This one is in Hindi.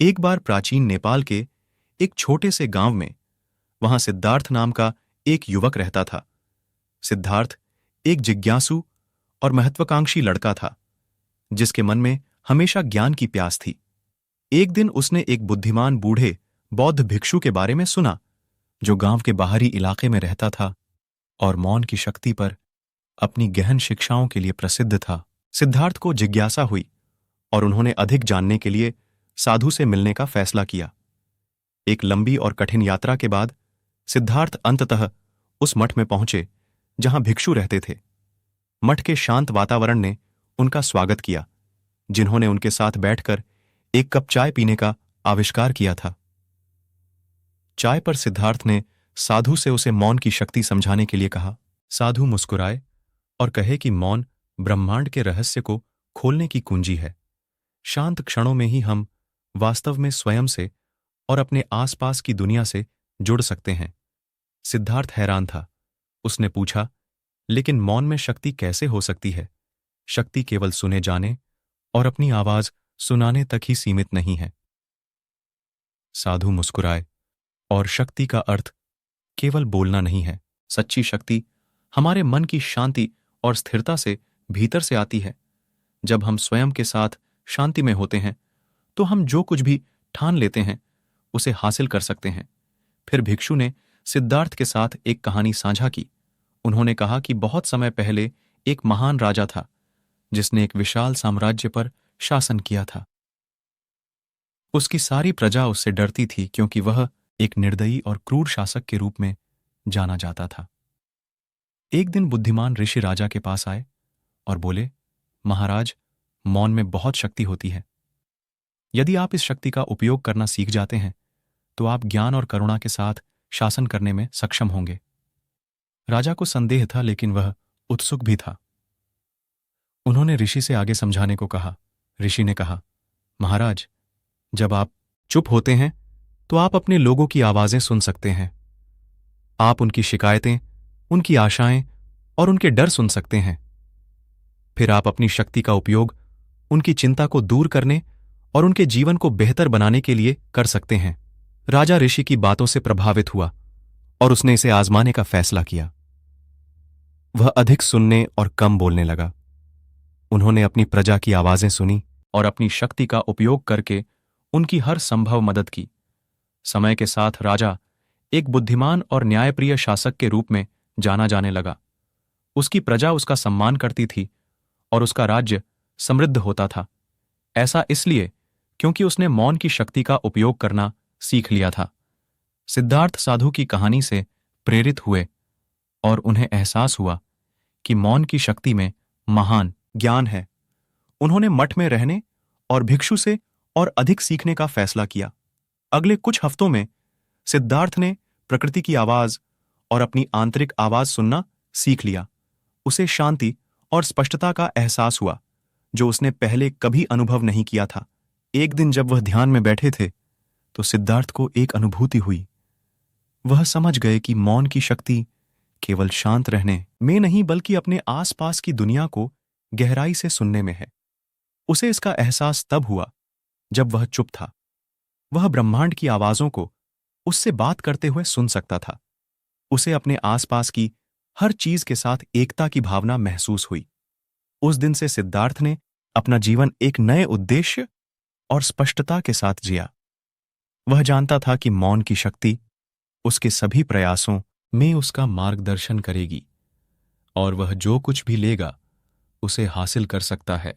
एक बार प्राचीन नेपाल के एक छोटे से गांव में वहां सिद्धार्थ नाम का एक युवक रहता था। सिद्धार्थ एक जिज्ञासु और महत्वाकांक्षी लड़का था, जिसके मन में हमेशा ज्ञान की प्यास थी। एक दिन उसने एक बुद्धिमान बूढ़े बौद्ध भिक्षु के बारे में सुना, जो गांव के बाहरी इलाके में रहता था और मौन की शक्ति पर अपनी गहन शिक्षाओं के लिए प्रसिद्ध था। सिद्धार्थ को जिज्ञासा हुई और उन्होंने अधिक जानने के लिए साधु से मिलने का फैसला किया। एक लंबी और कठिन यात्रा के बाद सिद्धार्थ अंततः उस मठ में पहुंचे जहां भिक्षु रहते थे। मठ के शांत वातावरण ने उनका स्वागत किया, जिन्होंने उनके साथ बैठकर एक कप चाय पीने का आविष्कार किया था। चाय पर सिद्धार्थ ने साधु से उसे मौन की शक्ति समझाने के लिए कहा। साधु मुस्कुराए और कहे कि मौन ब्रह्मांड के रहस्य को खोलने की कुंजी है। शांत क्षणों में ही हम वास्तव में स्वयं से और अपने आसपास की दुनिया से जुड़ सकते हैं। सिद्धार्थ हैरान था। उसने पूछा, लेकिन मौन में शक्ति कैसे हो सकती है? शक्ति केवल सुने जाने और अपनी आवाज सुनाने तक ही सीमित नहीं है। साधु मुस्कुराए, और शक्ति का अर्थ केवल बोलना नहीं है। सच्ची शक्ति हमारे मन की शांति और स्थिरता से भीतर से आती है। जब हम स्वयं के साथ शांति में होते हैं तो हम जो कुछ भी ठान लेते हैं उसे हासिल कर सकते हैं। फिर भिक्षु ने सिद्धार्थ के साथ एक कहानी साझा की। उन्होंने कहा कि बहुत समय पहले एक महान राजा था, जिसने एक विशाल साम्राज्य पर शासन किया था। उसकी सारी प्रजा उससे डरती थी, क्योंकि वह एक निर्दयी और क्रूर शासक के रूप में जाना जाता था। एक दिन बुद्धिमान ऋषि राजा के पास आए और बोले, महाराज, मौन में बहुत शक्ति होती है। यदि आप इस शक्ति का उपयोग करना सीख जाते हैं तो आप ज्ञान और करुणा के साथ शासन करने में सक्षम होंगे। राजा को संदेह था, लेकिन वह उत्सुक भी था। उन्होंने ऋषि से आगे समझाने को कहा। ऋषि ने कहा, महाराज, जब आप चुप होते हैं तो आप अपने लोगों की आवाजें सुन सकते हैं। आप उनकी शिकायतें, उनकी आशाएं और उनके डर सुन सकते हैं। फिर आप अपनी शक्ति का उपयोग उनकी चिंता को दूर करने और उनके जीवन को बेहतर बनाने के लिए कर सकते हैं। राजा ऋषि की बातों से प्रभावित हुआ और उसने इसे आजमाने का फैसला किया। वह अधिक सुनने और कम बोलने लगा। उन्होंने अपनी प्रजा की आवाजें सुनी और अपनी शक्ति का उपयोग करके उनकी हर संभव मदद की। समय के साथ राजा एक बुद्धिमान और न्यायप्रिय शासक के रूप में जाना जाने लगा। उसकी प्रजा उसका सम्मान करती थी और उसका राज्य समृद्ध होता था। ऐसा इसलिए क्योंकि उसने मौन की शक्ति का उपयोग करना सीख लिया था। सिद्धार्थ साधु की कहानी से प्रेरित हुए और उन्हें एहसास हुआ कि मौन की शक्ति में महान ज्ञान है। उन्होंने मठ में रहने और भिक्षु से और अधिक सीखने का फैसला किया। अगले कुछ हफ्तों में सिद्धार्थ ने प्रकृति की आवाज और अपनी आंतरिक आवाज सुनना सीख लिया। उसे शांति और स्पष्टता का एहसास हुआ, जो उसने पहले कभी अनुभव नहीं किया था। एक दिन जब वह ध्यान में बैठे थे तो सिद्धार्थ को एक अनुभूति हुई। वह समझ गए कि मौन की शक्ति केवल शांत रहने में नहीं, बल्कि अपने आसपास की दुनिया को गहराई से सुनने में है। उसे इसका एहसास तब हुआ जब वह चुप था। वह ब्रह्मांड की आवाजों को उससे बात करते हुए सुन सकता था। उसे अपने आसपास की हर चीज के साथ एकता की भावना महसूस हुई। उस दिन से सिद्धार्थ ने अपना जीवन एक नए उद्देश्य और स्पष्टता के साथ जिया। वह जानता था कि मौन की शक्ति उसके सभी प्रयासों में उसका मार्गदर्शन करेगी और वह जो कुछ भी लेगा उसे हासिल कर सकता है।